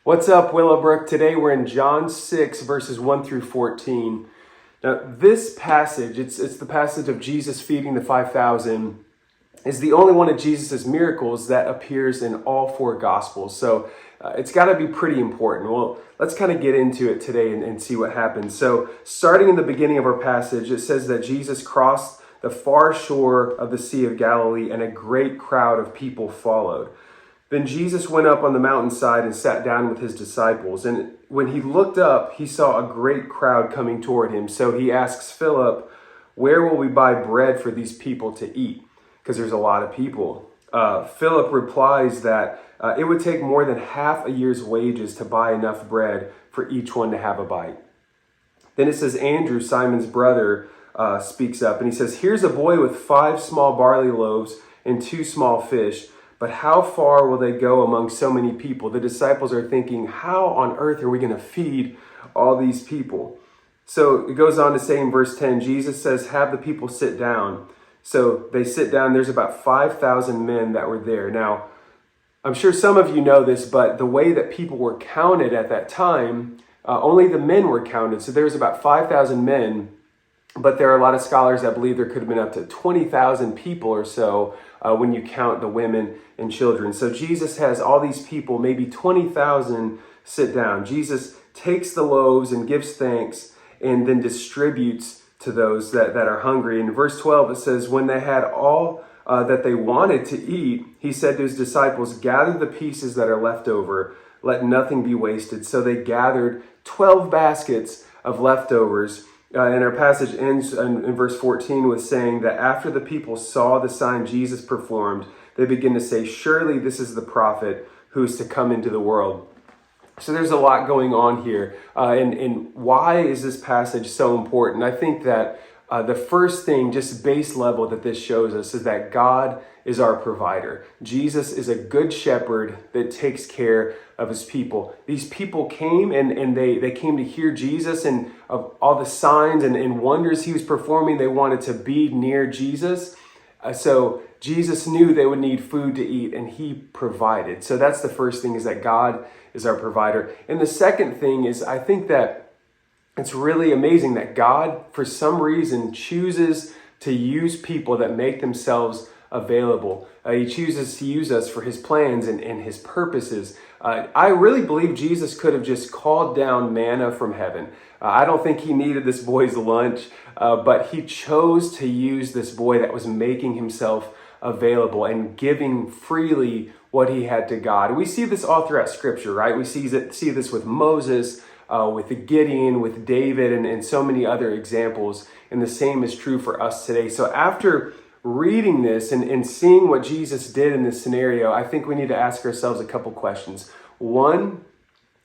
What's up, Willowbrook? Today we're in John 6, verses 1 through 14. Now, this passage, it's the passage of Jesus feeding the 5,000, is the only one of Jesus' miracles that appears in all four Gospels. So it's got to be pretty important. Well, let's kind of get into it today and see what happens. So starting in the beginning of our passage, it says that Jesus crossed the far shore of the Sea of Galilee and a great crowd of people followed. Then Jesus went up on the mountainside and sat down with his disciples. And when he looked up, he saw a great crowd coming toward him. So he asks Philip, "Where will we buy bread for these people to eat?" Because there's a lot of people. Philip replies that it would take more than half a year's wages to buy enough bread for each one to have a bite. Then it says Andrew, Simon's brother, speaks up and he says, "Here's a boy with 5 small barley loaves and 2 small fish. But how far will they go among so many people?" The disciples are thinking, how on earth are we going to feed all these people? So it goes on to say in verse 10, Jesus says, "Have the people sit down." So they sit down. There's about 5,000 men that were there. Now, I'm sure some of you know this, but the way that people were counted at that time, only the men were counted. So there was about 5,000 men. But there are a lot of scholars that believe there could have been up to 20,000 people or so when you count the women and children. So Jesus has all these people, maybe 20,000, sit down. Jesus takes the loaves and gives thanks and then distributes to those that are hungry. In verse 12, it says, when they had all that they wanted to eat, he said to his disciples, "Gather the pieces that are left over. Let nothing be wasted." So they gathered 12 baskets of leftovers. And our passage ends in verse 14 with saying that after the people saw the sign Jesus performed, they begin to say, "Surely this is the prophet who is to come into the world." So there's a lot going on here. And why is this passage so important? I think that the first thing, just base level, that this shows us is that God is our provider. Jesus is a good shepherd that takes care of his people. These people came and they came to hear Jesus and of all the signs and wonders he was performing. They wanted to be near Jesus. So Jesus knew they would need food to eat and he provided. So that's the first thing, is that God is our provider. And the second thing is, I think that it's really amazing that God, for some reason, chooses to use people that make themselves available. He chooses to use us for his plans and his purposes. I really believe Jesus could have just called down manna from heaven. I don't think he needed this boy's lunch, but he chose to use this boy that was making himself available and giving freely what he had to God. We see this all throughout Scripture, right? We see this with Moses, with Gideon, with David, and so many other examples. And the same is true for us today. So after reading this and seeing what Jesus did in this scenario, I think we need to ask ourselves a couple questions. One,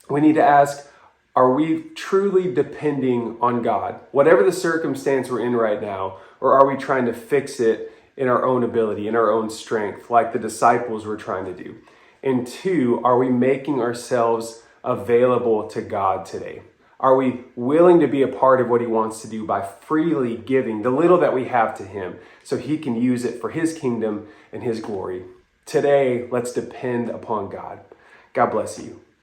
we need to ask, are we truly depending on God? Whatever the circumstance we're in right now, or are we trying to fix it in our own ability, in our own strength, like the disciples were trying to do? And two, are we making ourselves available to God today? Are we willing to be a part of what he wants to do by freely giving the little that we have to him so he can use it for his kingdom and his glory? Today, let's depend upon God. God bless you.